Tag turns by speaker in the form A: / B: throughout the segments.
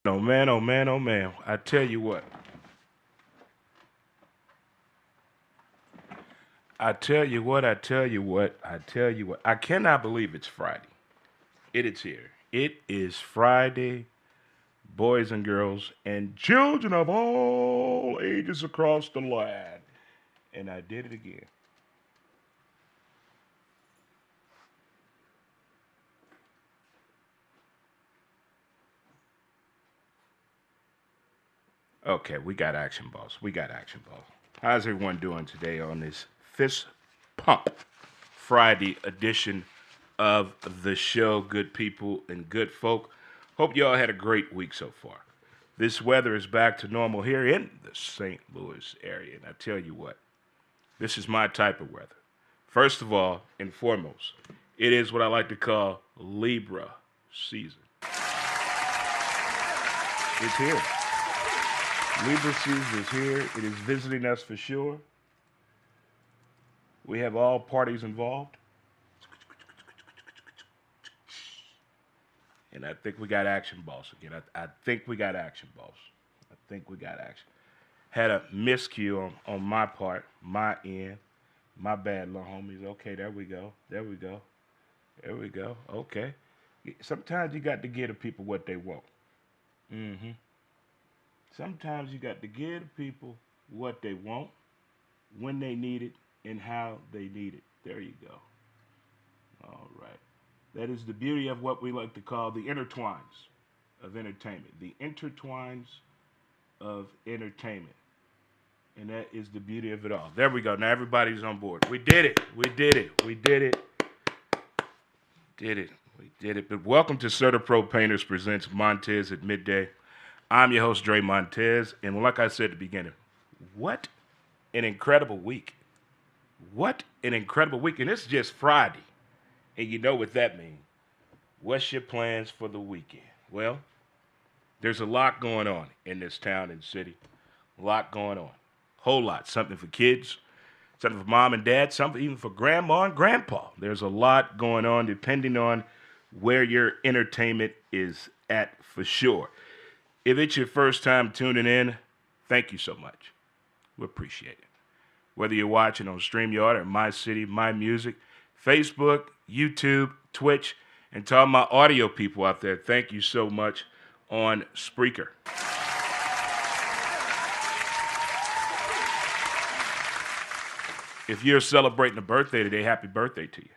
A: Oh man, oh man, oh man. I tell you what. I tell you what, I tell you what, I tell you what. I cannot believe it's Friday. It is here. It is Friday, boys and girls, and children of all ages across the land. And I did it again. Okay, we got action balls. We got action balls. How's everyone doing today on this Fist Pump Friday edition of the show, good people and good folk? Hope you all had a great week so far. This weather is back to normal here in the St. Louis area, and I tell you what, this is my type of weather. First of all and foremost, it is what I like to call Libra season. It's here. Libra season is here. It is visiting us for sure. We have all parties involved. And I think we got action balls again. I think we got action balls. I think we got action. Had a miscue on my part, my end. My bad, little homies. Okay, there we go. There we go. There we go. Okay. Sometimes you got to give the people what they want. Mm-hmm. Sometimes you got to give the people what they want, when they need it, and how they need it. There you go. All right. That is the beauty of what we like to call the intertwines of entertainment. The intertwines of entertainment. And that is the beauty of it all. There we go. Now everybody's on board. We did it. We did it. We did it. Did it. We did it. But welcome to Certa Pro Painters presents Montez at Midday. I'm your host, Drre Montez. And like I said at the beginning, what an incredible week. What an incredible week. And it's just Friday. And you know what that means. What's your plans for the weekend? Well, there's a lot going on in this town and city. A lot going on. Whole lot. Something for kids, something for mom and dad, something even for grandma and grandpa. There's a lot going on depending on where your entertainment is at for sure. If it's your first time tuning in, thank you so much. We appreciate it. Whether you're watching on StreamYard or MyCityMyMusic, Facebook, YouTube, Twitch, and to all my audio people out there, thank you so much on Spreaker. If you're celebrating a birthday today, happy birthday to you.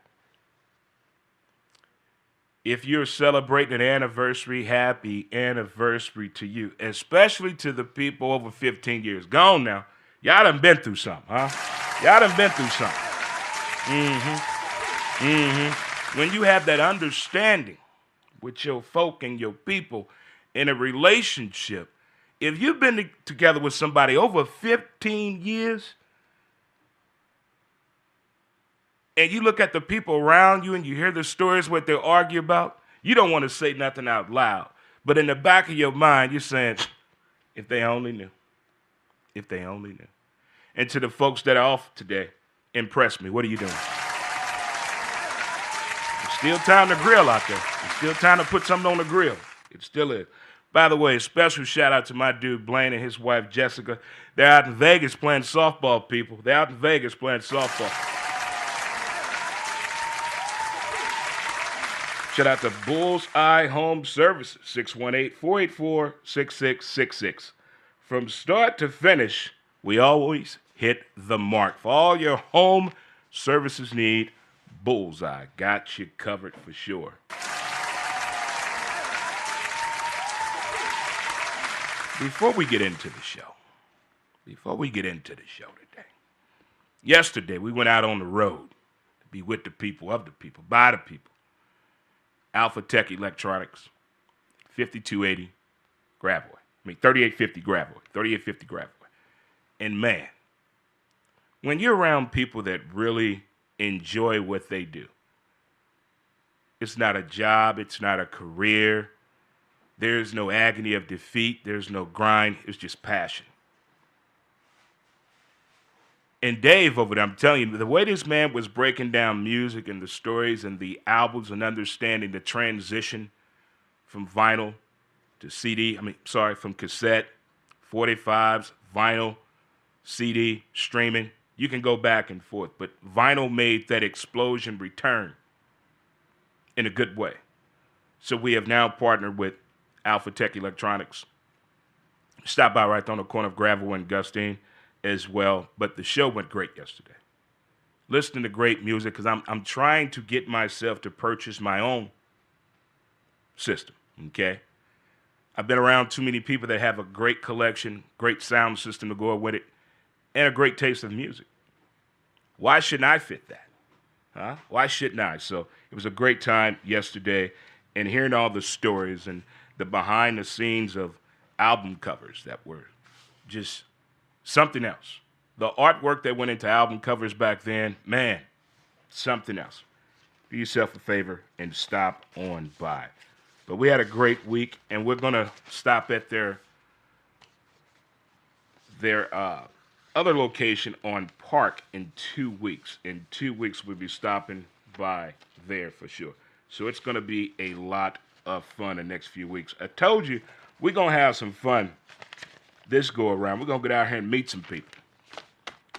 A: If you're celebrating an anniversary, happy anniversary to you, especially to the people over 15 years. Gone now. Y'all done been through something, huh? Y'all done been through something. When you have that understanding with your folk and your people in a relationship, if you've been together with somebody over 15 years, and you look at the people around you and you hear the stories, what they argue about, you don't want to say nothing out loud. But in the back of your mind, you're saying, if they only knew. If they only knew. And to the folks that are off today, impress me. What are you doing? It's still time to grill out there. It's still time to put something on the grill. It still is. By the way, special shout out to my dude Blaine and his wife Jessica. They're out in Vegas playing softball, people. They're out in Vegas playing softball. Shout out to Bullseye Home Services, 618-484-6666. From start to finish, we always hit the mark. For all your home services need, Bullseye got you covered for sure. Before we get into the show today, yesterday we went out on the road to be with the people, of the people, by the people. Alpha Tech Electronics, 5280 Gravois. 3850 Gravois. 3850 Gravois. And man, when you're around people that really enjoy what they do, it's not a job, it's not a career, there's no agony of defeat, there's no grind, it's just passion. And Dave over there, I'm telling you, the way this man was breaking down music and the stories and the albums and understanding the transition from vinyl to CD, from cassette, 45s, vinyl, CD, streaming. You can go back and forth, but vinyl made that explosion return in a good way. So we have now partnered with Alpha Tech Electronics. Stop by right there on the corner of Gravel and Gustine as well. But the show went great yesterday. Listening to great music because I'm trying to get myself to purchase my own system, okay? I've been around too many people that have a great collection, great sound system to go with it, and a great taste of music. Why shouldn't I fit that? Huh? Why shouldn't I? So it was a great time yesterday, and hearing all the stories and the behind the scenes of album covers that were just something else. The artwork that went into album covers back then, man, something else. Do yourself a favor and stop on by. But we had a great week, and we're going to stop at their other location on Park in 2 weeks. In 2 weeks, we'll be stopping by there for sure. So it's going to be a lot of fun the next few weeks. I told you, we're going to have some fun this go around. We're going to get out here and meet some people.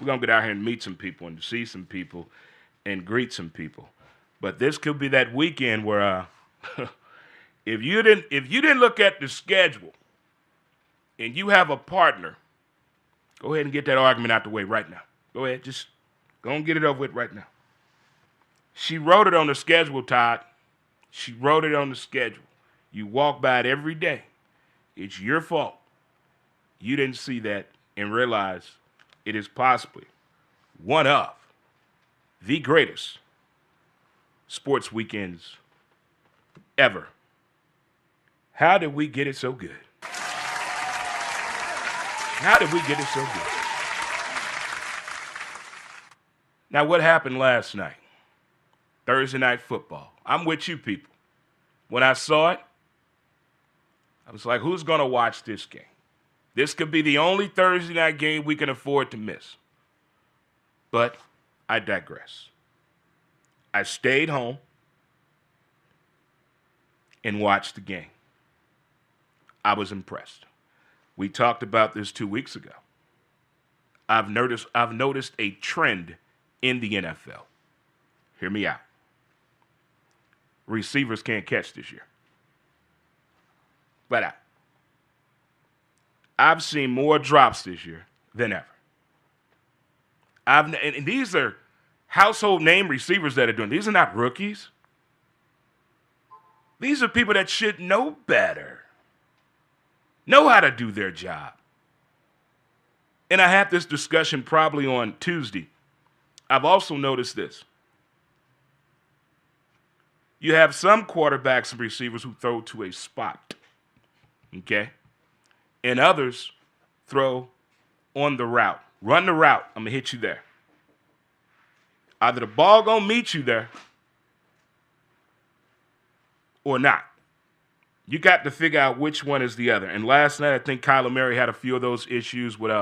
A: We're going to get out here and meet some people and see some people and greet some people. But this could be that weekend where if you didn't look at the schedule and you have a partner, go ahead and get that argument out the way right now. Go ahead, just go and get it over with right now. She wrote it on the schedule, Todd. She wrote it on the schedule. You walk by it every day. It's your fault. You didn't see that and realize it is possibly one of the greatest sports weekends ever. How did we get it so good? How did we get it so good? Now, what happened last night? Thursday night football. I'm with you people. When I saw it, I was like, who's going to watch this game? This could be the only Thursday night game we can afford to miss. But I digress. I stayed home and watched the game. I was impressed. We talked about this 2 weeks ago. I've noticed a trend in the NFL. Hear me out. Receivers can't catch this year. Flat out. I've seen more drops this year than ever. And these are household name receivers that are doing. These are not rookies. These are people that should know better, know how to do their job. And I had this discussion probably on Tuesday. I've also noticed this. You have some quarterbacks and receivers who throw to a spot, okay? And others throw on the route. Run the route, I'm going to hit you there. Either the ball going to meet you there or not. You got to figure out which one is the other. And last night, I think Kyler Murray had a few of those issues with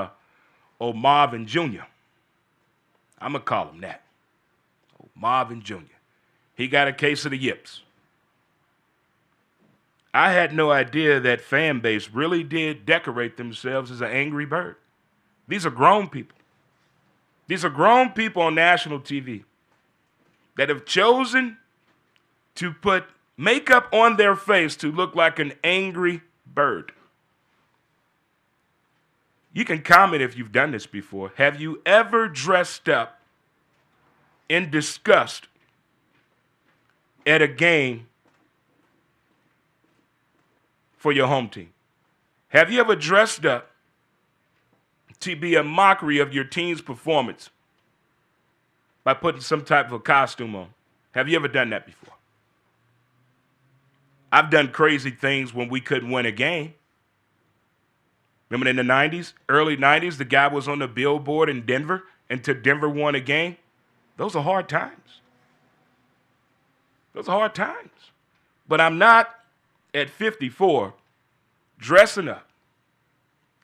A: Marvin Jr. I'm going to call him that. Marvin Jr. He got a case of the yips. I had no idea that fan base really did decorate themselves as an angry bird. These are grown people. These are grown people on national TV that have chosen to put makeup on their face to look like an angry bird. You can comment if you've done this before. Have you ever dressed up in disgust at a game for your home team? Have you ever dressed up to be a mockery of your team's performance by putting some type of a costume on? Have you ever done that before? I've done crazy things when we couldn't win a game. Remember in the 90s, early 90s, the guy was on the billboard in Denver until Denver won a game? Those are hard times. Those are hard times. But I'm not at 54 dressing up,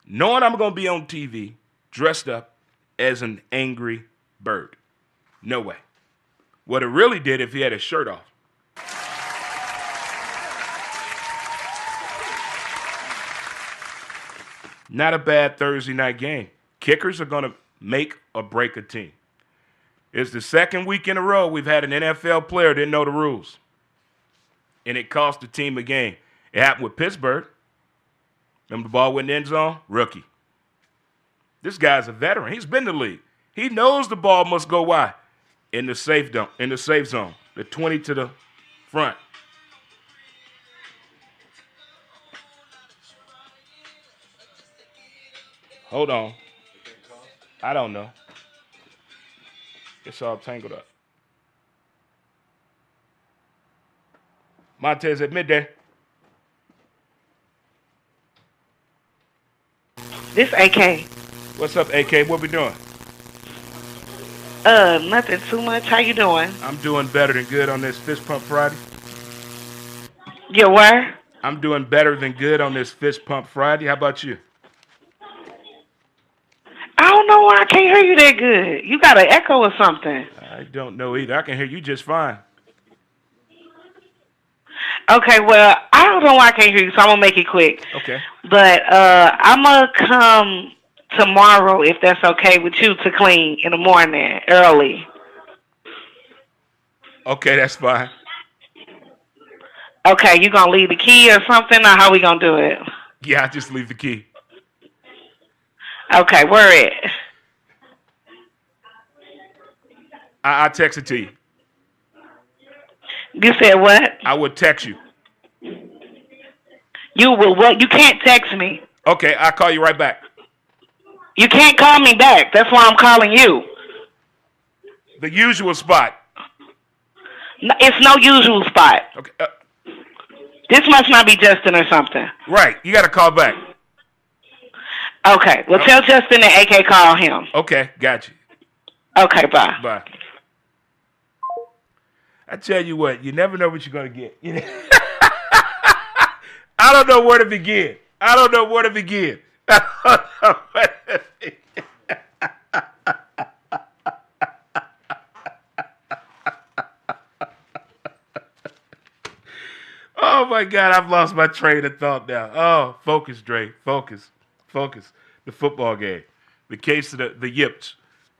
A: knowing I'm going to be on TV dressed up as an angry bird. No way. What it really did if he had his shirt off. Not a bad Thursday night game. Kickers are going to make or break a team. It's the second week in a row we've had an NFL player didn't know the rules. And it cost the team a game. It happened with Pittsburgh. Remember the ball went in the end zone? Rookie. This guy's a veteran. He's been in the league. He knows the ball must go wide in the safe zone, the 20 to the front. Hold on. I don't know. It's all tangled up. Montez at midday.
B: This AK.
A: What's up, AK? What we doing?
B: Nothing too much. How you doing?
A: I'm doing better than good on this Fist Pump Friday.
B: You were?
A: I'm doing better than good on this Fist Pump Friday. How about you?
B: I don't know why I can't hear you that good. You got an echo or something.
A: I don't know either. I can hear you just fine.
B: Okay, well, I don't know why I can't hear you, so I'm going to make it quick.
A: Okay.
B: But I'm going to come tomorrow, if that's okay with you, to clean in the morning, early.
A: Okay, that's fine.
B: Okay, you going to leave the key or something, or how we going to do it?
A: Yeah, I just leave the key.
B: Okay, where it?
A: I'll text it to you.
B: You said what?
A: I would text you.
B: You will what? You can't text me.
A: Okay, I'll call you right back.
B: You can't call me back. That's why I'm calling you.
A: The usual spot.
B: No, it's no usual spot.
A: Okay.
B: This must not be Justin or something.
A: Right. You got to call back.
B: Okay. Well, tell Justin that AK call him.
A: Okay. Got you.
B: Okay. Bye.
A: Bye. I tell you what, you never know what you're going to get. I don't know where to begin. Oh, my God. I've lost my train of thought now. Oh, focus, Drre. Focus. The football game. The case of the yips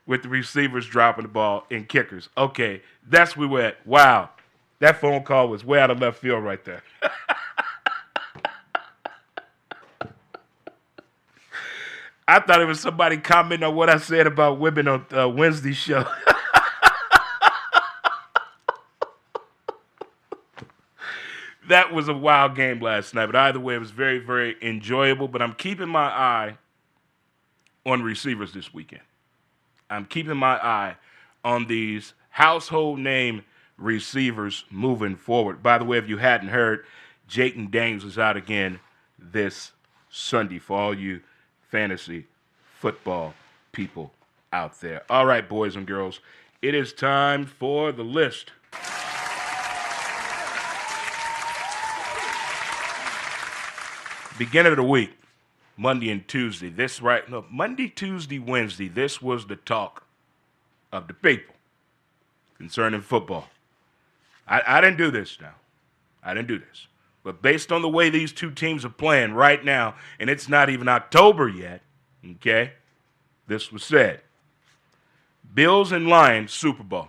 A: with the receivers dropping the ball and kickers. Okay, that's where we're at. Wow. That phone call was way out of left field right there. I thought it was somebody commenting on what I said about women on Wednesday's show. That was a wild game last night, but either way, it was very, very enjoyable. But I'm keeping my eye on receivers this weekend. I'm keeping my eye on these household name receivers moving forward. By the way, if you hadn't heard, Jayden Daniels is out again this Sunday for all you fantasy football people out there. All right, boys and girls, it is time for the list. Beginning of the week. Monday and Tuesday. Monday, Tuesday, Wednesday. This was the talk of the people concerning football. I didn't do this now. I didn't do this. But based on the way these two teams are playing right now, and it's not even October yet, okay, this was said. Bills and Lions, Super Bowl.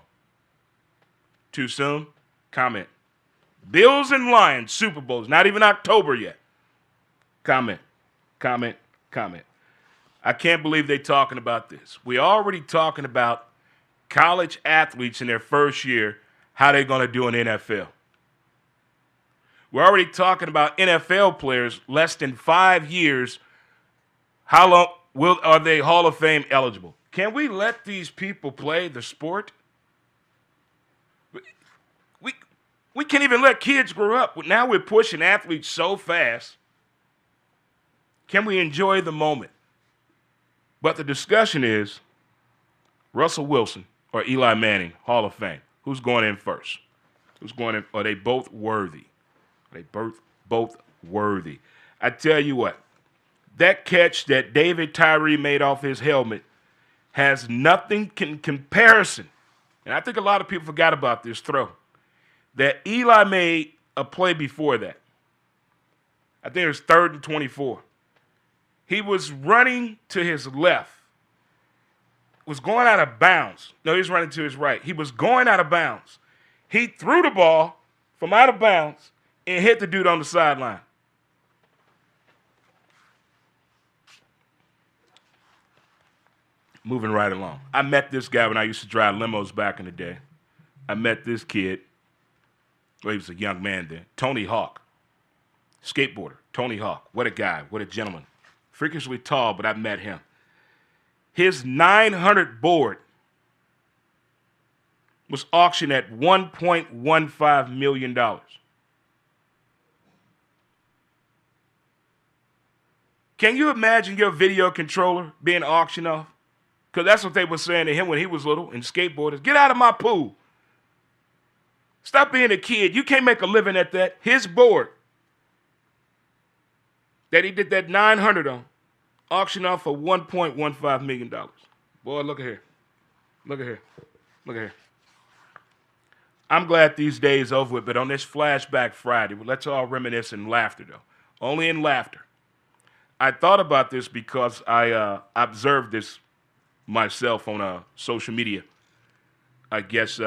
A: Too soon? Comment. Bills and Lions, Super Bowl. It's not even October yet. Comment. I can't believe they're talking about this. We're already talking about college athletes in their first year, how they're going to do in NFL. We're already talking about NFL players less than 5 years. How long are they Hall of Fame eligible? Can we let these people play the sport? We can't even let kids grow up. Now we're pushing athletes so fast. Can we enjoy the moment? But the discussion is Russell Wilson or Eli Manning, Hall of Fame. Who's going in first? Who's going in? Are they both worthy? Are they both worthy? I tell you what, that catch that David Tyree made off his helmet has nothing in comparison. And I think a lot of people forgot about this throw. That Eli made a play before that. I think it was 3rd and 24. He was running to his left. Was going out of bounds. No, he was running to his right. He was going out of bounds. He threw the ball from out of bounds and hit the dude on the sideline. Moving right along. I met this guy when I used to drive limos back in the day. I met this kid. Well, he was a young man then. Tony Hawk. Skateboarder. Tony Hawk. What a guy. What a gentleman. Freakishly tall, but I met him. His 900 board was auctioned at $1.15 million. Can you imagine your video controller being auctioned off? Because that's what they were saying to him when he was little and skateboarders. Get out of my pool. Stop being a kid. You can't make a living at that. His board that he did that 900 on, auctioned off for $1.15 million. Boy, look at here. Look at here. Look at here. I'm glad these days over with, but on this Flashback Friday, let's all reminisce in laughter, though. Only in laughter. I thought about this because I observed this myself on social media, I guess,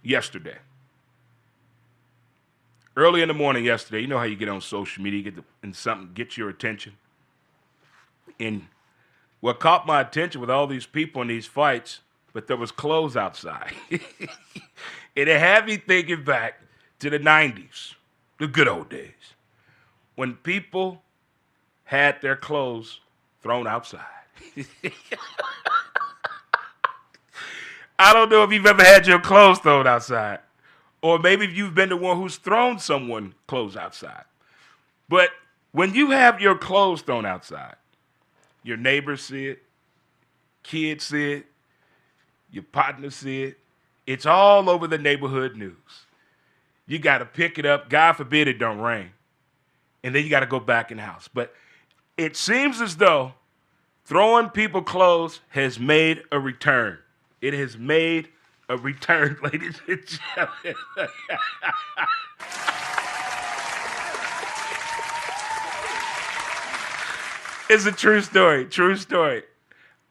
A: yesterday. Early in the morning yesterday, you know how you get on social media, and something gets your attention. And what caught my attention with all these people in these fights, but there was clothes outside. And it had me thinking back to the 90s, the good old days, when people had their clothes thrown outside. I don't know if you've ever had your clothes thrown outside. Or maybe you've been the one who's thrown someone clothes outside. But when you have your clothes thrown outside, your neighbors see it, kids see it, your partner see it. It's all over the neighborhood news. You got to pick it up. God forbid it don't rain. And then you got to go back in the house. But it seems as though throwing people clothes has made a return. It has made a return, ladies and gentlemen. It's a true story, true story.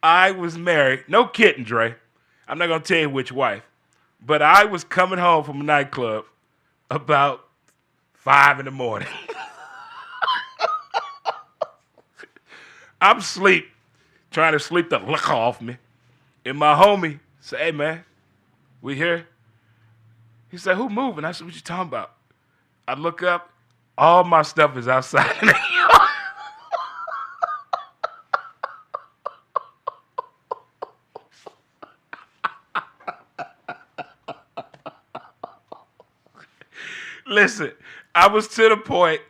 A: I was married, no kidding, Drre. I'm not going to tell you which wife, but I was coming home from a nightclub about 5 in the morning. I'm asleep, trying to sleep the liquor off me. And my homie said, hey, man, we here? He said, who moving? I said, what you talking about? I look up, all my stuff is outside in the yard. Listen, I was to the point,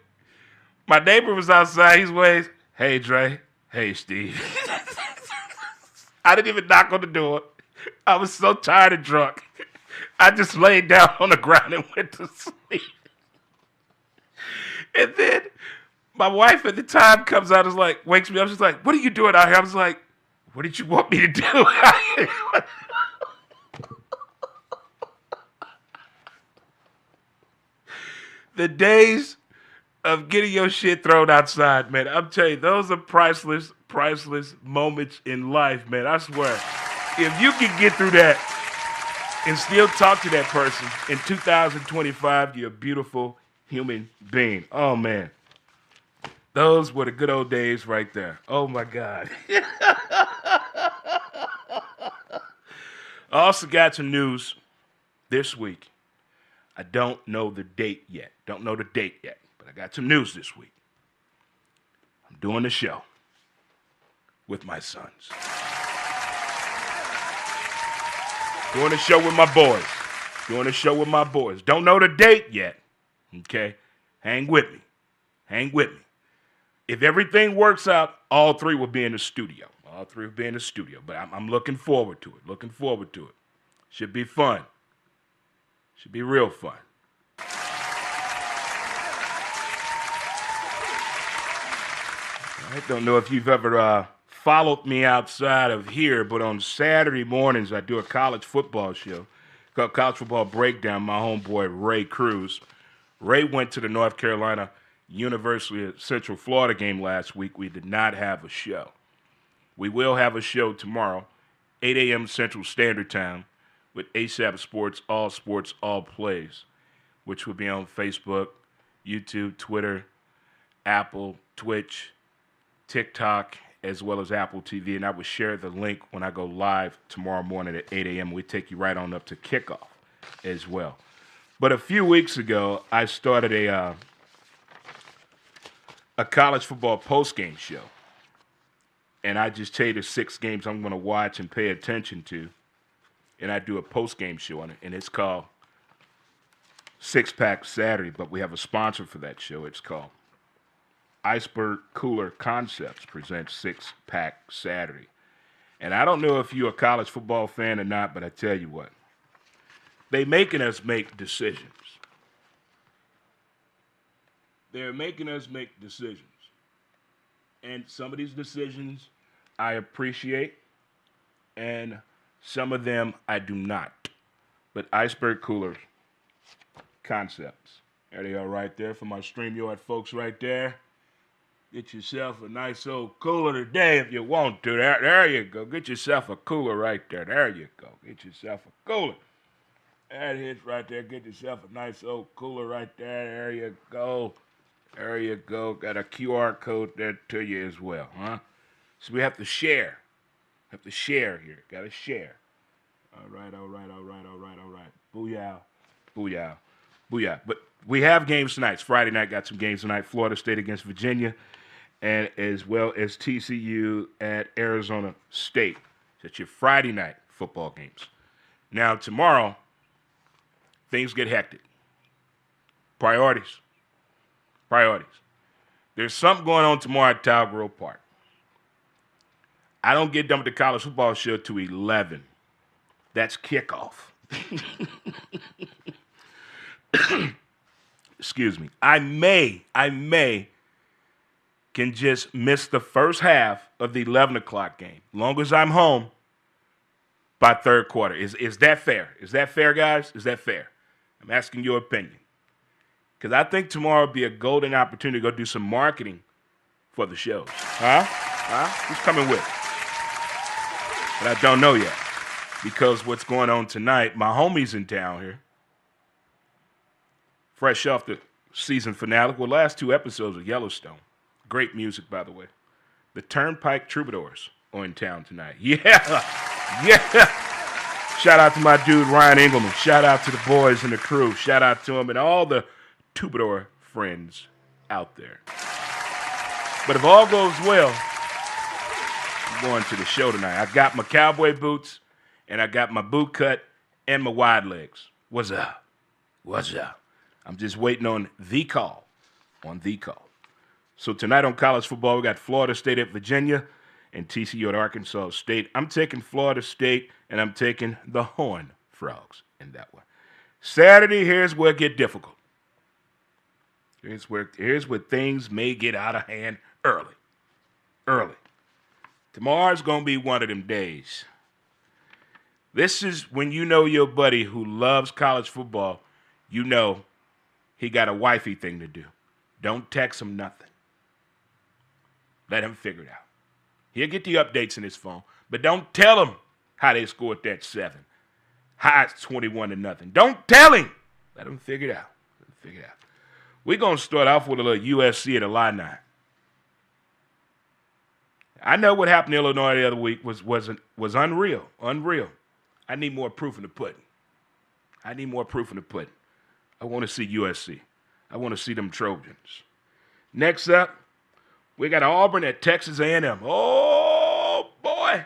A: my neighbor was outside, he's waiting, hey, Drre, hey, Steve. I didn't even knock on the door. I was so tired and drunk. I just laid down on the ground and went to sleep. And then my wife at the time comes out and like wakes me up. She's like, what are you doing out here? I was like, what did you want me to do? The days of getting your shit thrown outside, man. I'm telling you, those are priceless moments in life, man. I swear. If you can get through that and still talk to that person in 2025, you're a beautiful human being. Oh, man. Those were the good old days right there. Oh, my God. I also got some news this week. I don't know the date yet. But I got some news this week. I'm doing a show with my sons. Doing a show with my boys. Don't know the date yet. Okay? Hang with me. If everything works out, all three will be in the studio. But I'm looking forward to it. Should be fun. Should be real fun. I don't know if you've ever followed me outside of here, but on Saturday mornings I do a college football show called College Football Breakdown. My homeboy Ray Cruz. Ray went to the North Carolina University of Central Florida game last week, we did not have a show. We will have a show tomorrow, 8 a.m. Central Standard Time, with ASAP Sports, All Plays, which will be on Facebook, YouTube, Twitter, Apple, Twitch, TikTok, as well as Apple TV. And I will share the link when I go live tomorrow morning at 8 a.m. We take you right on up to kickoff as well. But a few weeks ago, I started a college football post-game show. And I just tell you the 6 games I'm going to watch and pay attention to. And I do a post-game show on it. And it's called Six Pack Saturday. But we have a sponsor for that show. It's called Iceberg Cooler Concepts presents Six Pack Saturday. And I don't know if you're a college football fan or not, but I tell you what. They're making us make decisions. They're making us make decisions. And some of these decisions I appreciate, and some of them I do not. But Iceberg Cooler Concepts. There they are right there for my StreamYard folks right there. Get yourself a nice old cooler today if you want to. There you go. Get yourself a cooler right there. There you go. Get yourself a cooler. That is right there. Get yourself a nice old cooler right there. There you go. There you go. Got a QR code there to you as well, huh? So we have to share. Have to share here. Got to share. All right. Booyah. But we have games tonight. It's Friday night. Got some games tonight. Florida State against Virginia, and as well as TCU at Arizona State. That's your Friday night football games. Now, tomorrow, things get hectic. Priorities. There's something going on tomorrow at Tile Grove Park. I don't get done with the college football show till 11. That's kickoff. Excuse me. I may can just miss the first half of the 11 o'clock game. Long as I'm home by third quarter. Is that fair? Is that fair, guys? Is that fair? I'm asking your opinion. Because I think tomorrow will be a golden opportunity to go do some marketing for the shows. Huh? Who's coming with? But I don't know yet. Because what's going on tonight, my homie's in town here. Fresh off the season finale. Well, last 2 episodes of Yellowstone. Great music, by the way. The Turnpike Troubadours are in town tonight. Yeah. Shout out to my dude, Ryan Engelman. Shout out to the boys and the crew. Shout out to him and all the troubadour friends out there. But if all goes well, I'm going to the show tonight. I got my cowboy boots, and I got my boot cut and my wide legs. What's up? I'm just waiting on the call. So tonight on college football, we got Florida State at Virginia and TCU at Arkansas State. I'm taking Florida State, and I'm taking the Horned Frogs in that one. Saturday, here's where it get difficult. Here's where things may get out of hand early. Tomorrow's going to be one of them days. This is when you know your buddy who loves college football, you know he got a wifey thing to do. Don't text him nothing. Let him figure it out. He'll get the updates in his phone, but don't tell him how they scored that 7. How it's 21-0. Don't tell him. Let him figure it out. We're going to start off with a little USC at Illini. I know what happened in Illinois the other week was unreal. I need more proof in the pudding. I want to see USC. I want to see them Trojans. Next up, we got Auburn at Texas A&M. Oh, boy.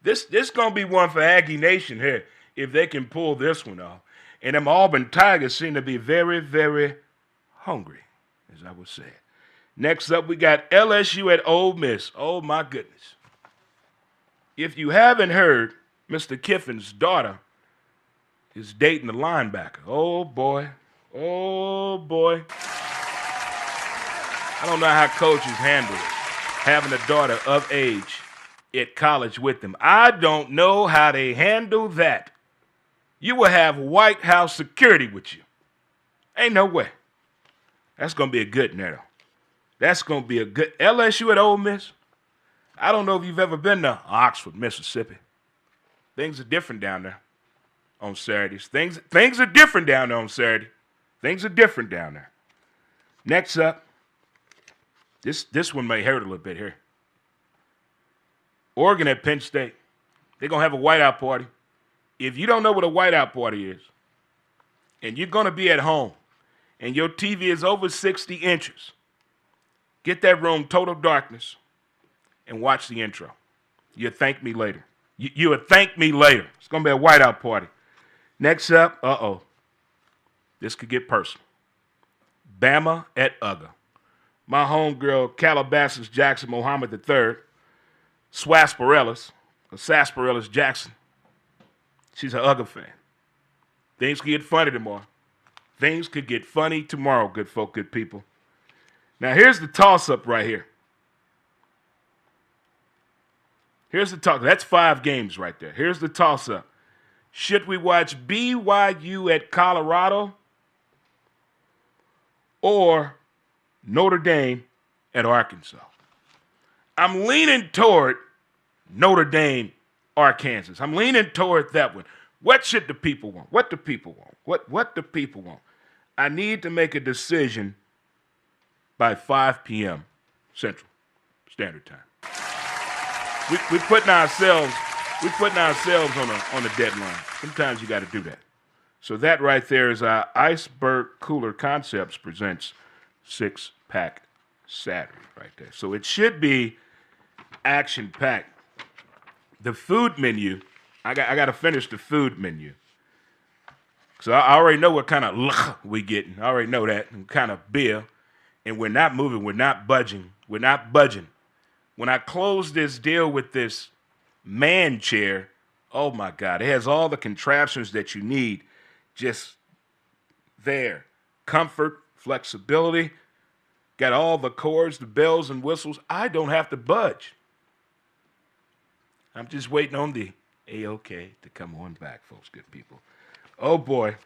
A: This going to be one for Aggie Nation here if they can pull this one off. And them Auburn Tigers seem to be very, very hungry, as I would say. Next up, we got LSU at Ole Miss. Oh, my goodness. If you haven't heard, Mr. Kiffin's daughter is dating the linebacker. Oh, boy. I don't know how coaches handle having a daughter of age at college with them. I don't know how they handle that. You will have White House security with you. Ain't no way. That's going to be a good narrow. That's going to be a good LSU at Ole Miss. I don't know if you've ever been to Oxford, Mississippi. Things are different down there on Saturdays. Things are different down there on Saturday. Things are different down there. Next up, this one may hurt a little bit here. Oregon at Penn State. They're going to have a whiteout party. If you don't know what a whiteout party is, and you're going to be at home, and your TV is over 60 inches, get that room total darkness and watch the intro. You'll thank me later. You will thank me later. It's going to be a whiteout party. Next up, this could get personal. Bama at UGA. My homegirl, Calabasas Jackson Muhammad III, Sarsaparilla Jackson. She's an UGA fan. Things could get funny tomorrow. Things could get funny tomorrow, good folk, good people. Now, here's the toss-up right here. Here's the toss. That's 5 games right there. Here's the toss-up. Should we watch BYU at Colorado or Notre Dame at Arkansas? I'm leaning toward Notre Dame, Arkansas. I'm leaning toward that one. What should the people want? What do people want? What do people want? I need to make a decision by 5 p.m. Central Standard Time. We're putting ourselves on a deadline. Sometimes you got to do that. So that right there is our Iceberg Cooler Concepts presents 6-Pack Saturday right there. So it should be action-packed. The food menu, I got to finish the food menu. So I already know what kind of we getting. I already know that. And kind of beer. And we're not moving. We're not budging. We're not budging. When I close this deal with this man chair, oh my God, it has all the contraptions that you need just there. Comfort, flexibility, got all the cords, the bells and whistles. I don't have to budge. I'm just waiting on the A-OK to come on back, folks, good people. Oh boy.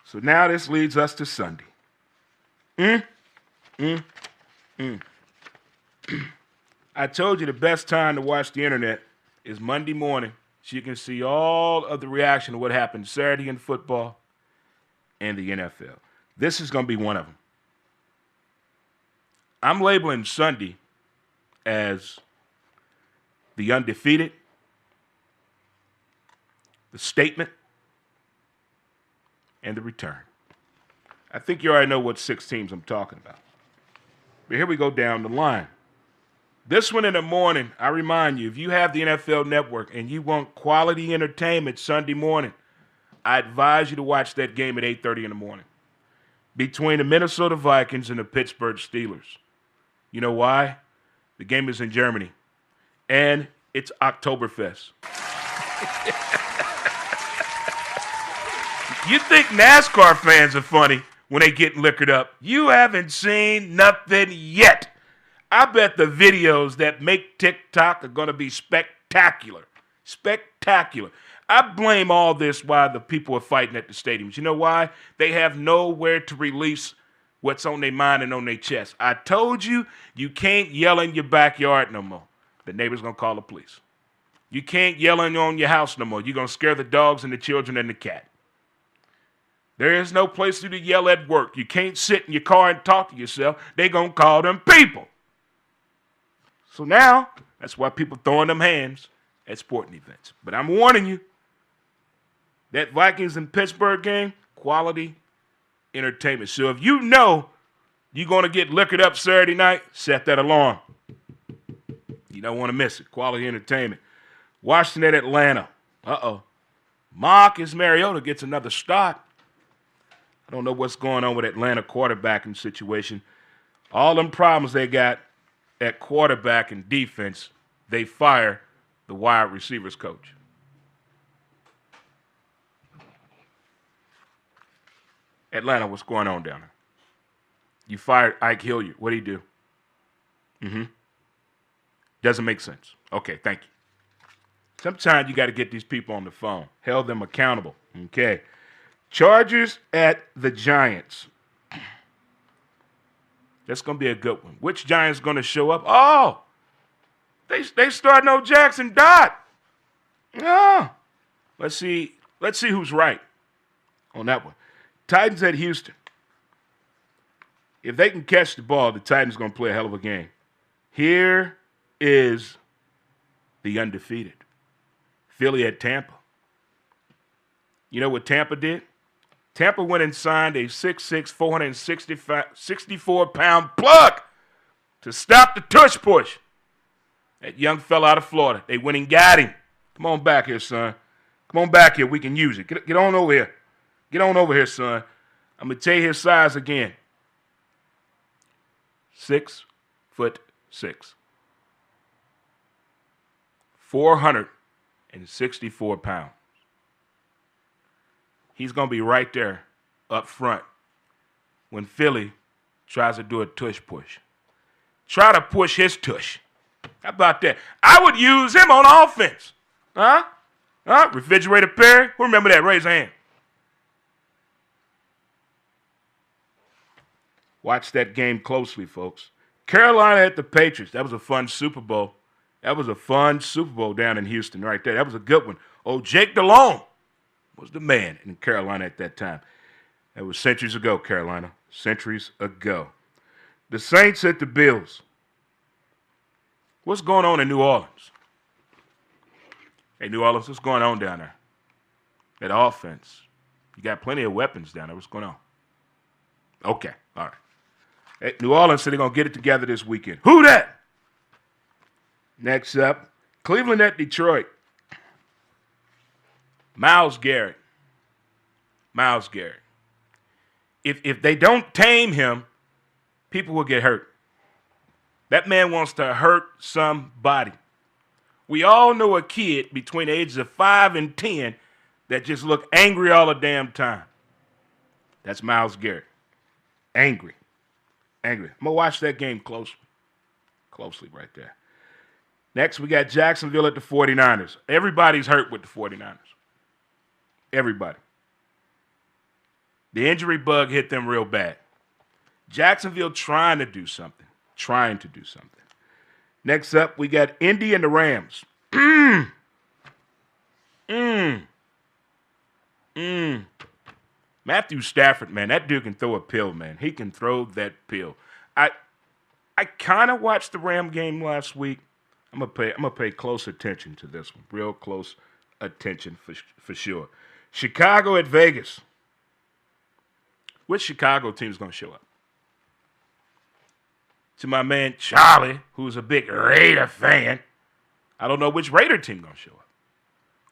A: So now this leads us to Sunday. I told you the best time to watch the internet is Monday morning, so you can see all of the reaction to what happened Saturday in football and the NFL. This is going to be one of them. I'm labeling Sunday as the undefeated, the statement, and the return. I think you already know what 6 teams I'm talking about. But here we go down the line. This one in the morning, I remind you, if you have the NFL Network and you want quality entertainment Sunday morning, I advise you to watch that game at 8:30 in the morning between the Minnesota Vikings and the Pittsburgh Steelers. You know why? The game is in Germany, and it's Oktoberfest. You think NASCAR fans are funny when they get liquored up. You haven't seen nothing yet. I bet the videos that make TikTok are going to be spectacular. Spectacular. I blame all this why the people are fighting at the stadiums. You know why? They have nowhere to release what's on their mind and on their chest. I told you, you can't yell in your backyard no more. The neighbor's going to call the police. You can't yell in on your house no more. You're going to scare the dogs and the children and the cat. There is no place for you to yell at work. You can't sit in your car and talk to yourself. They're going to call them people. So now, that's why people throwing them hands at sporting events. But I'm warning you, that Vikings and Pittsburgh game, quality entertainment. So if you know you're going to get liquored up Saturday night, set that alarm. You don't want to miss it. Quality entertainment. Washington at Atlanta. Marcus Mariota gets another start. I don't know what's going on with Atlanta quarterbacking situation. All them problems they got at quarterback and defense, they fire the wide receivers coach. Atlanta, what's going on down there? You fired Ike Hilliard. What did he do? Doesn't make sense. Okay, thank you. Sometimes you got to get these people on the phone. Held them accountable. Okay. Chargers at the Giants. That's going to be a good one. Which Giant's going to show up? Oh, they start no Jackson Dot. Oh. Let's see who's right on that one. Titans at Houston. If they can catch the ball, the Titans going to play a hell of a game. Here is the undefeated. Philly at Tampa. You know what Tampa did? Tampa went and signed a 6'6", 464-pound plug to stop the tush push. That young fella out of Florida. They went and got him. Come on back here, son. Come on back here. We can use it. Get on over here. Get on over here, son. I'm going to tell you his size again. 6'6". 464 pounds. He's going to be right there up front when Philly tries to do a tush push. Try to push his tush. How about that? I would use him on offense. Huh? Refrigerator Perry? Who remember that? Raise a hand. Watch that game closely, folks. Carolina at the Patriots. That was a fun Super Bowl. That was a fun Super Bowl down in Houston right there. That was a good one. Oh, Jake Delhomme was the man in Carolina at that time. That was centuries ago, Carolina. Centuries ago. The Saints at the Bills. What's going on in New Orleans? Hey, New Orleans, what's going on down there? That offense. You got plenty of weapons down there. What's going on? Okay, all right. Hey, New Orleans said they're going to get it together this weekend. Who that? Next up, Cleveland at Detroit. Myles Garrett. If they don't tame him, people will get hurt. That man wants to hurt somebody. We all know a kid between the ages of 5 and 10 that just look angry all the damn time. That's Myles Garrett. Angry. I'm going to watch that game closely right there. Next, we got Jacksonville at the 49ers. Everybody's hurt with the 49ers. Everybody. The injury bug hit them real bad. Jacksonville trying to do something. Next up, we got Indy and the Rams. Matthew Stafford, man, that dude can throw a pill, man. He can throw that pill. I kind of watched the Ram game last week. I'm gonna pay close attention to this one. Real close attention for sure. Chicago at Vegas. Which Chicago team's gonna show up? To my man Charlie, who's a big Raider fan, I don't know which Raider team gonna show up.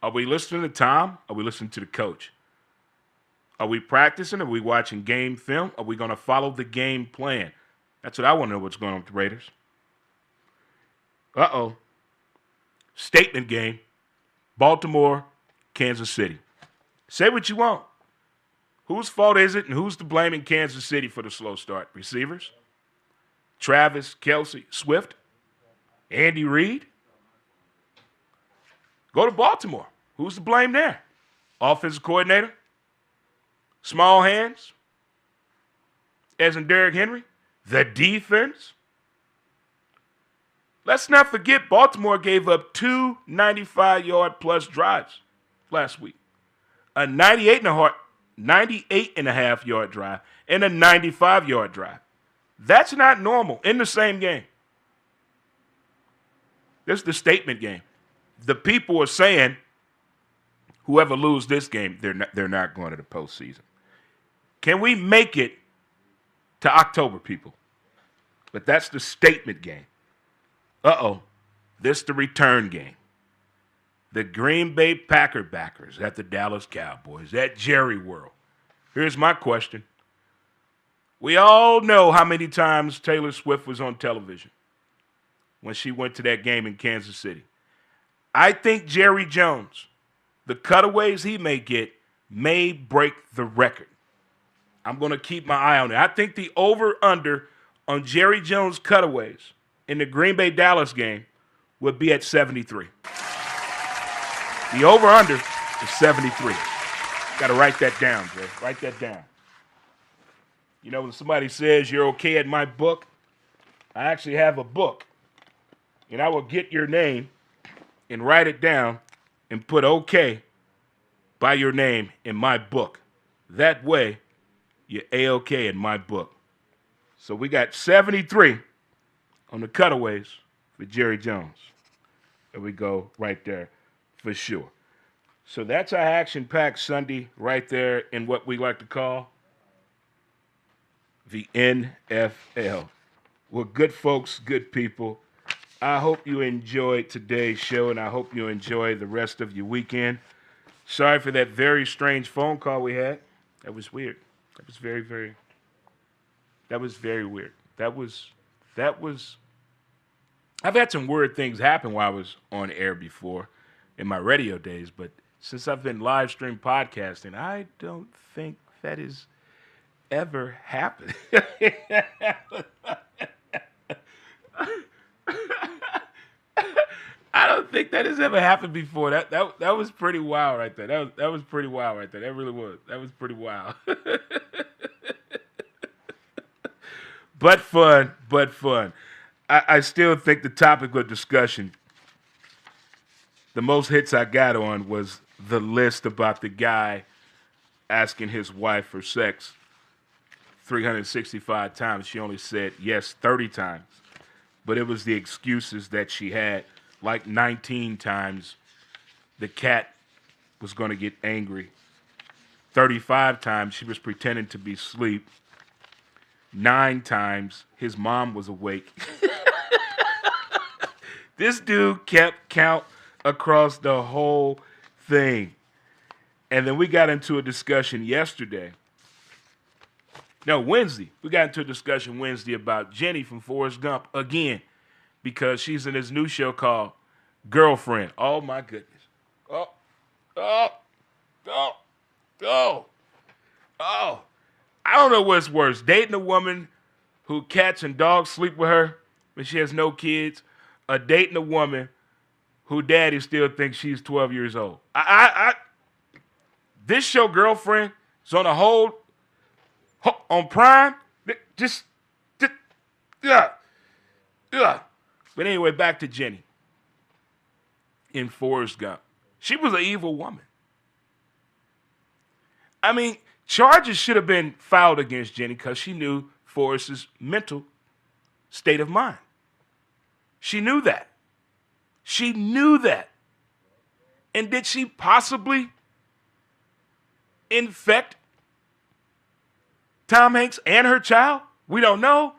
A: Are we listening to Tom? Are we listening to the coach? Are we practicing? Are we watching game film? Are we gonna follow the game plan? That's what I want to know. What's going on with the Raiders? Uh-oh. Statement game. Baltimore, Kansas City. Say what you want. Whose fault is it and who's to blame in Kansas City for the slow start? Receivers? Travis, Kelce, Swift? Andy Reid? Go to Baltimore. Who's to blame there? Offensive coordinator? Small hands? As in Derrick Henry? The defense? Let's not forget Baltimore gave up 2 95-yard-plus drives last week. A 98.5-yard drive and a 95-yard drive. That's not normal in the same game. This is the statement game. The people are saying whoever loses this game, they're not going to the postseason. Can we make it to October, people? But that's the statement game. Uh-oh. This the return game. The Green Bay Packer backers at the Dallas Cowboys at Jerry World. Here's my question. We all know how many times Taylor Swift was on television when she went to that game in Kansas City. I think Jerry Jones, the cutaways he may get, may break the record. I'm going to keep my eye on it. I think the over-under on Jerry Jones' cutaways in the Green Bay-Dallas game would be at 73. The over-under is 73. Got to write that down, Jay. Write that down. You know, when somebody says you're okay at my book, I actually have a book, and I will get your name and write it down and put OK by your name in my book. That way, you're A-OK in my book. So we got 73 on the cutaways for Jerry Jones. There we go right there for sure. So that's our action-packed Sunday right there in what we like to call the NFL. Well, good folks, good people. I hope you enjoyed today's show, and I hope you enjoy the rest of your weekend. Sorry for that very strange phone call we had. That was weird. That was very, very. That was very weird. That was. I've had some weird things happen while I was on air before in my radio days, but since I've been live stream podcasting, I don't think that has ever happened. I don't think that has ever happened before. That was pretty wild right there. That was pretty wild right there. That really was. That was pretty wild. But fun, but fun. I still think the topic of discussion, the most hits I got on was the list about the guy asking his wife for sex 365 times. She only said yes 30 times. But it was the excuses that she had. Like 19 times, the cat was going to get angry. 35 times, she was pretending to be asleep. 9 times, his mom was awake. This dude kept count across the whole thing. And then we got into a discussion yesterday. No, Wednesday. We got into a discussion Wednesday about Jenny from Forrest Gump again, because she's in this new show called Girlfriend. Oh, my goodness. Oh. I don't know what's worse, dating a woman who cats and dogs sleep with her when she has no kids, or dating a woman who daddy still thinks she's 12 years old. This show, Girlfriend, is on a hold on Prime. But anyway, back to Jenny in Forrest Gump. She was an evil woman. I mean, charges should have been filed against Jenny because she knew Forrest's mental state of mind. She knew that. She knew that. And did she possibly infect Tom Hanks and her child? We don't know.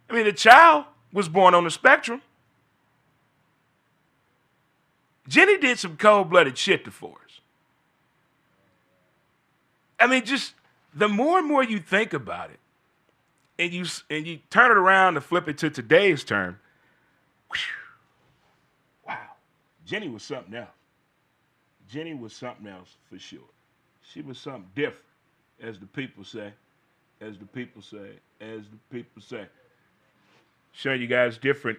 A: I mean, the child was born on the spectrum. Jenny did some cold-blooded shit to Forrest. I mean, just the more and more you think about it, and you turn it around and flip it to today's term, wow, Jenny was something else. Jenny was something else for sure. She was something different, as the people say. As the people say. As the people say. Showing you guys different.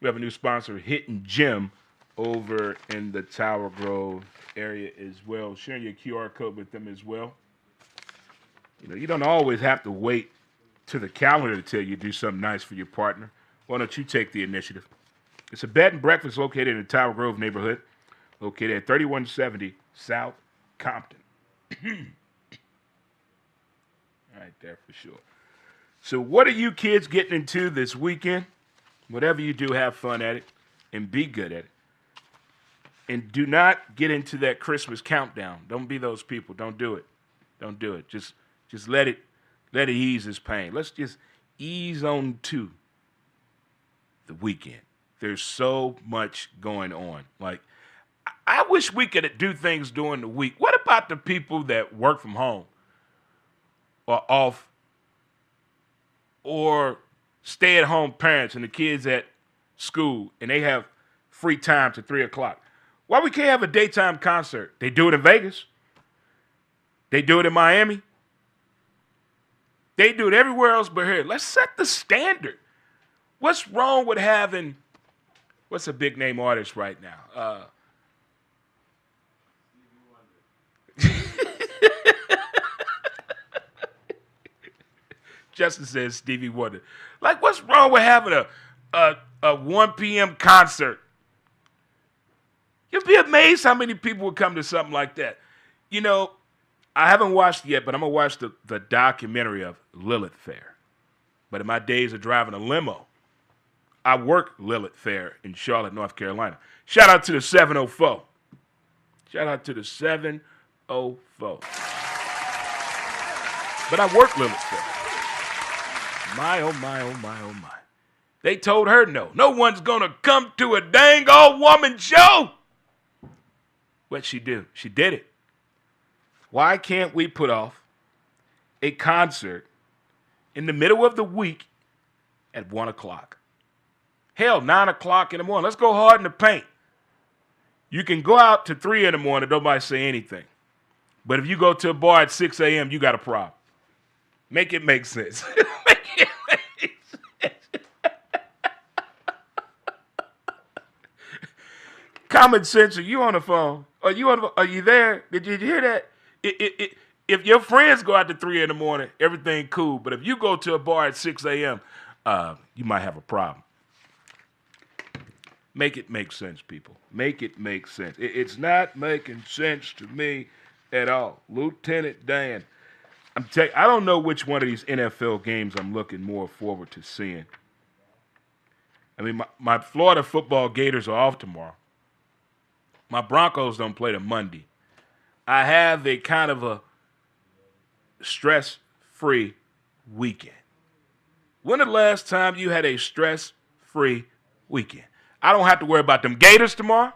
A: We have a new sponsor, Hitting Gym, over in the Tower Grove area as well. Sharing your QR code with them as well. You know, you don't always have to wait to the calendar to tell you to do something nice for your partner. Why don't you take the initiative? It's a bed and breakfast located in the Tower Grove neighborhood, located at 3170 South Compton. Right there for sure. So what are you kids getting into this weekend? Whatever you do, have fun at it and be good at it. And do not get into that Christmas countdown. Don't be those people. Don't do it. Don't do it. Just let it ease its pain. Let's just ease on to the weekend. There's so much going on. Like, I wish we could do things during the week. What about the people that work from home or off, or stay-at-home parents and the kids at school and they have free time to 3 o'clock? Why we can't have a daytime concert? They do it in Vegas. They do it in Miami. They do it everywhere else but here. Let's set the standard. What's wrong with having, what's a big name artist right now? Justin says Stevie Wonder. Like, what's wrong with having a 1 p.m. concert? You'd be amazed how many people would come to something like that. You know, I haven't watched it yet, but I'm going to watch the documentary of Lilith Fair. But in my days of driving a limo, I worked Lilith Fair in Charlotte, North Carolina. Shout out to the 704. Shout out to the 704. But I worked Lilith Fair. My, oh, my, oh, my, oh, my. They told her no. No one's going to come to a dang old woman show. What'd she do? She did it. Why can't we put off a concert in the middle of the week at 1 o'clock? Hell, 9 o'clock in the morning. Let's go hard in the paint. You can go out to 3 in the morning, nobody say anything. But if you go to a bar at 6 a.m., you got a problem. Make it make sense. Make it make sense. Common sense, are you on the phone? Are you there? Did you hear that? If your friends go out to 3 in the morning, everything cool. But if you go to a bar at 6 a.m., you might have a problem. Make it make sense, people. Make it make sense. It's not making sense to me at all. Lieutenant Dan, I don't know which one of these NFL games I'm looking more forward to seeing. I mean, my Florida football Gators are off tomorrow. My Broncos don't play till Monday. I have a kind of a stress-free weekend. When the last time you had a stress-free weekend? I don't have to worry about them Gators tomorrow.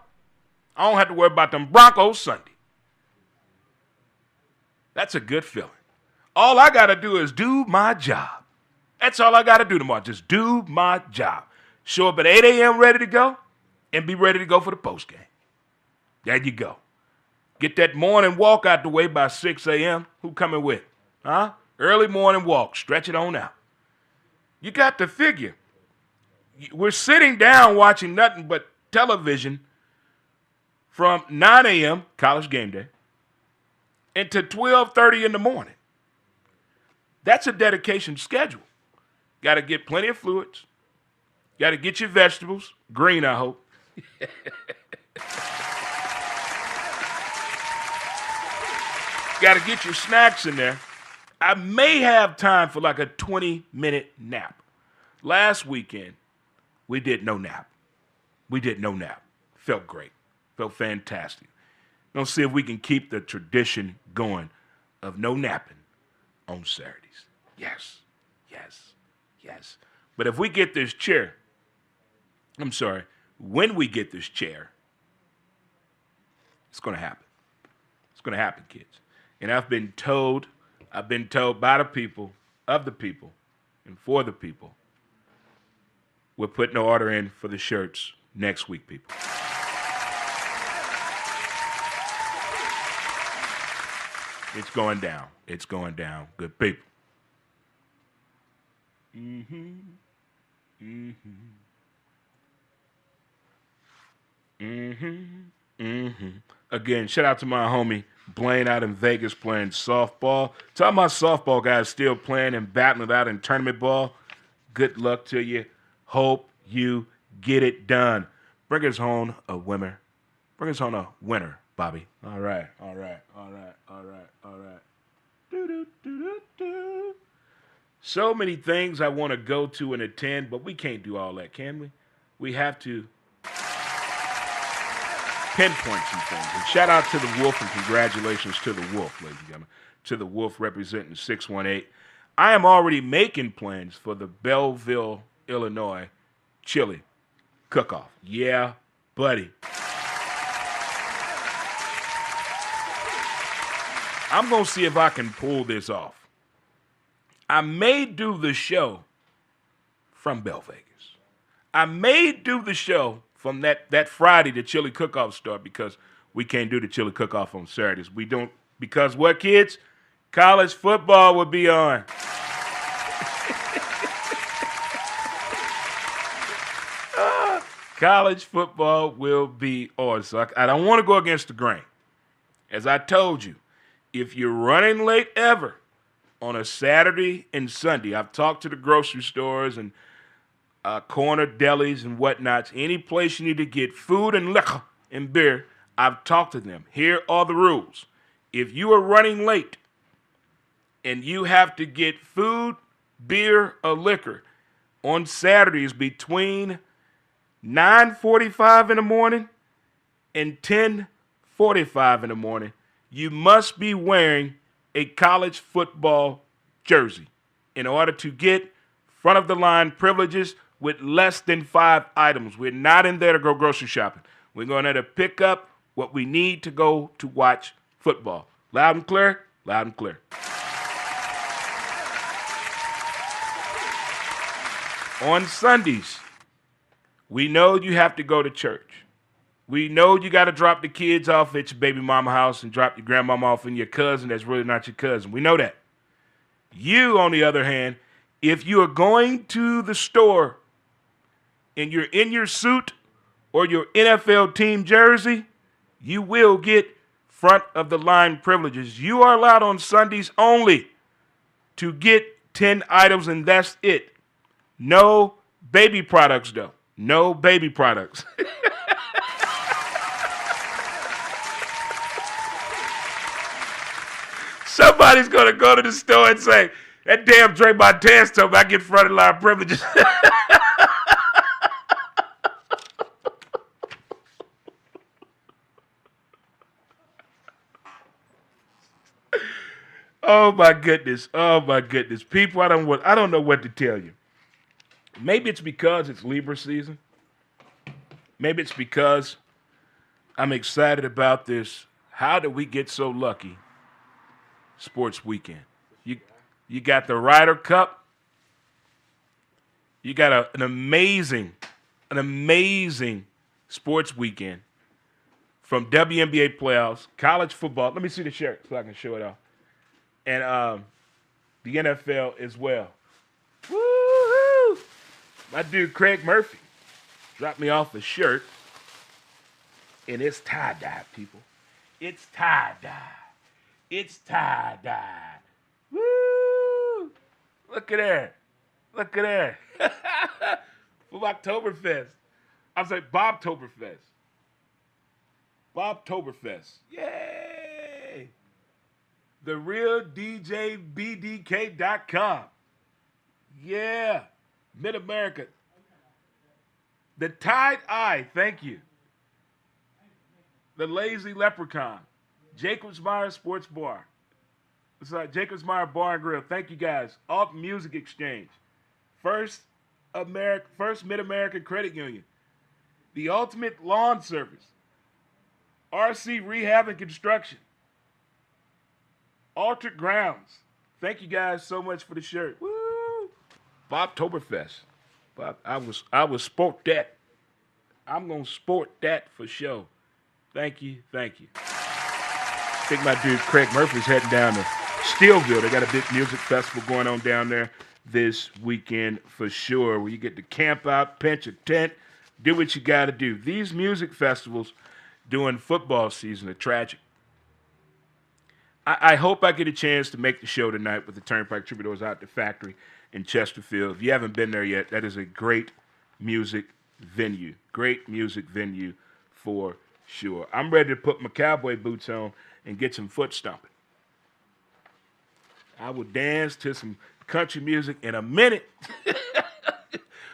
A: I don't have to worry about them Broncos Sunday. That's a good feeling. All I got to do is do my job. That's all I got to do tomorrow. Just do my job. Show up at 8 a.m. ready to go and be ready to go for the postgame. There you go. Get that morning walk out the way by 6 a.m. Who coming with? Huh? Early morning walk. Stretch it on out. You got to figure. We're sitting down watching nothing but television from 9 a.m., college game day, into 12:30 in the morning. That's a dedication schedule. Got to get plenty of fluids. Got to get your vegetables. Green, I hope. Got to get your snacks in there. I may have time for like a 20-minute nap. Last weekend, we did no nap. Felt great. Felt fantastic. Gonna see if we can keep the tradition going of no napping on Saturdays. Yes. But if we get this chair, when we get this chair, it's gonna happen. It's gonna happen, kids. And I've been told by the people, of the people, and for the people, we're putting an order in for the shirts next week, people. It's going down. It's going down. Good people. Again, shout out to my homie Blaine out in Vegas playing softball. Tell my softball guys still playing and battling it out in tournament ball. Good luck to you. Hope you get it done. Bring us home a winner. Bring us home a winner, Bobby. All right. So many things I want to go to and attend, but we can't do all that, can we? We have to pinpoint some things. And shout out to the Wolf and congratulations to the Wolf, ladies and gentlemen. To the Wolf representing 618. I am already making plans for the Belleville, Illinois chili cookoff. Yeah, buddy. I'm going to see if I can pull this off. I may do the show from Bell Vegas. I may do the show from that Friday the chili cook-off start because we can't do the chili cook-off on Saturdays. We don't, because what, kids? College football will be on. College football will be on. So I don't want to go against the grain. As I told you, if you're running late ever on a Saturday and Sunday. I've talked to the grocery stores and corner delis and whatnots. Any place you need to get food and liquor and beer, I've talked to them. Here are the rules. If you are running late and you have to get food, beer, or liquor on Saturdays between 9:45 in the morning and 10:45 in the morning, you must be wearing a college football jersey in order to get front of the line privileges with less than 5 items. We're not in there to go grocery shopping. We're going there to pick up what we need to go to watch football. Loud and clear? Loud and clear. On Sundays, we know you have to go to church. We know you got to drop the kids off at your baby mama house and drop your grandmama off and your cousin that's really not your cousin. We know that. You, on the other hand, if you are going to the store and you're in your suit or your NFL team jersey, you will get front of the line privileges. You are allowed on Sundays only to get 10 items, and that's it. No baby products, though. No baby products. Somebody's going to go to the store and say, that damn Drre Montez told me I get front of the line privileges. Oh my goodness. Oh my goodness. People, I don't know what to tell you. Maybe it's because it's Libra season. Maybe it's because I'm excited about this. How did we get so lucky? Sports weekend. You got the Ryder Cup. You got an amazing sports weekend from WNBA playoffs, college football. Let me see the shirt so I can show it off. And the NFL as well. Woo-hoo! My dude Craig Murphy dropped me off a shirt, and it's tie-dye, people. It's tie-dye. It's tie-dye. Woo! Look at that. Look at that. From Oktoberfest. I'm saying Bobtoberfest. Bobtoberfest. Yay! The real DJBDK.com. Yeah. Mid-America. The Tide Eye, thank you. The Lazy Leprechaun. Jacobs Meyer Sports Bar. Jacobs Meyer Bar and Grill. Thank you guys. Alt Music Exchange. First Mid-American Credit Union. The Ultimate Lawn Service. RC Rehab and Construction. Altered Grounds. Thank you guys so much for the shirt. Woo! Bobtoberfest. Bob, I was sport that. I'm gonna sport that for sure. Thank you, thank you. I think my dude Craig Murphy's heading down to Steelville. They got a big music festival going on down there this weekend for sure, where you get to camp out, pinch a tent, do what you got to do. These music festivals during football season are tragic. I hope I get a chance to make the show tonight with the Turnpike Troubadours out at the factory in Chesterfield. If you haven't been there yet, that is a great music venue. Great music venue for sure. I'm ready to put my cowboy boots on and get some foot stomping. I will dance to some country music in a minute.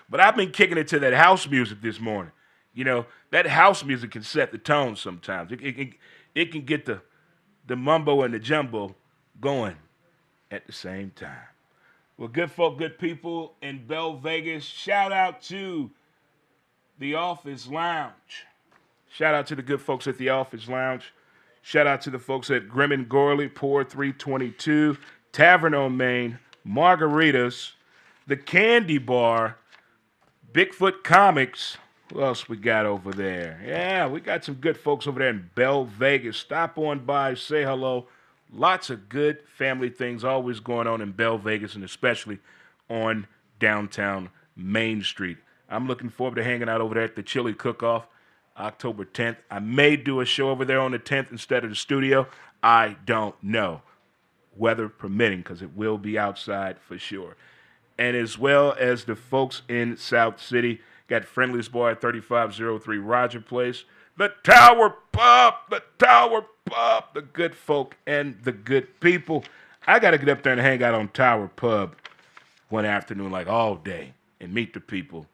A: But I've been kicking it to that house music this morning. You know, that house music can set the tone sometimes. It can get the mumbo and the jumbo going at the same time. Well, good folk, good people in Bell Vegas. Shout out to the Office Lounge. Shout out to the good folks at the Office Lounge. Shout out to the folks at Grim and Gorley, Pour 322, Tavern on Main, Margaritas, the Candy Bar, Bigfoot Comics. Who else we got over there? Yeah, we got some good folks over there in Bell Vegas. Stop on by, say hello. Lots of good family things always going on in Bell Vegas, and especially on downtown Main Street. I'm looking forward to hanging out over there at the Chili Cookoff, October 10th. I may do a show over there on the 10th instead of the studio. I don't know. weather permitting, because it will be outside for sure. And as well as the folks in South City, got Friendliest Boy at 3503 Roger Place, the Tower Pub, the good folk and the good people. I got to get up there and hang out on Tower Pub one afternoon, like all day, and meet the people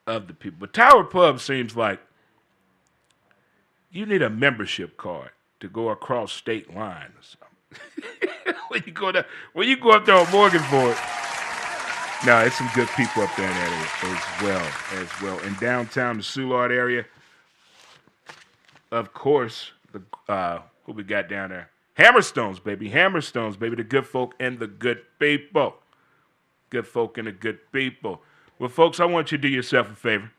A: of the people. But Tower Pub seems like you need a membership card to go across state line or something. when you go up there on Morganford. No, it's some good people up there in that area as well. In downtown, the Soulard area, of course, who we got down there? Hammerstones, baby. The good folk and the good people. Good folk and the good people. Well, folks, I want you to do yourself a favor.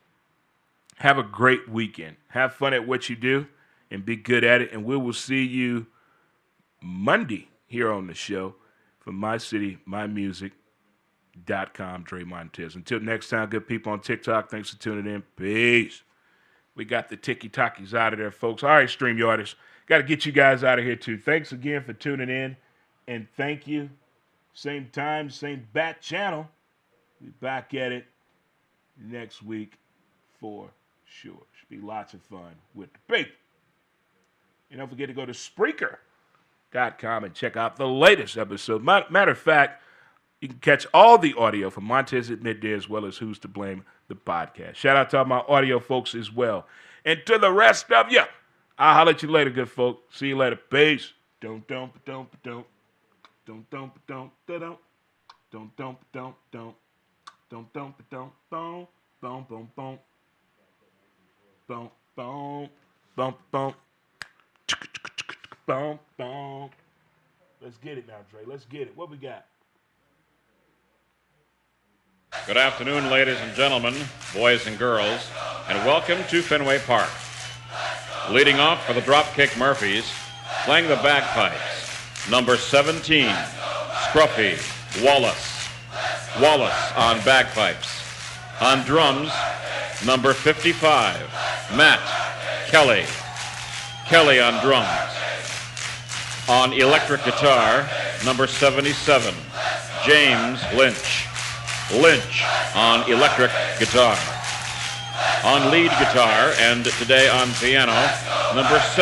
A: Have a great weekend. Have fun at what you do and be good at it. And we will see you Monday here on the show for MyCityMyMusic.com, Drre Montez. Until next time, good people on TikTok, thanks for tuning in. Peace. We got the Tiki-Takis out of there, folks. All right, StreamYarders. Got to get you guys out of here, too. Thanks again for tuning in. And thank you. Same time, same bat channel. We back at it next week for sure. Should be lots of fun with the people. And don't forget to go to Spreaker.com and check out the latest episode. Matter of fact, you can catch all the audio from Montez at Midday as well as Who's to Blame, the podcast. Shout out to all my audio folks as well. And to the rest of you, I'll holler at you later, good folk. See you later. Peace. Don't. Let's get it now, Drre. Let's get it. What we got?
C: Good afternoon, ladies and gentlemen, boys and girls, and welcome to Fenway Park. Leading off for the Dropkick Murphys, playing the bagpipes, number 17, Scruffy Wallace. Wallace on bagpipes. On drums, number 55, Matt Kelly. Kelly on drums. On electric guitar, number 77, James Lynch. Lynch on electric guitar. On lead guitar and today on piano, number 7.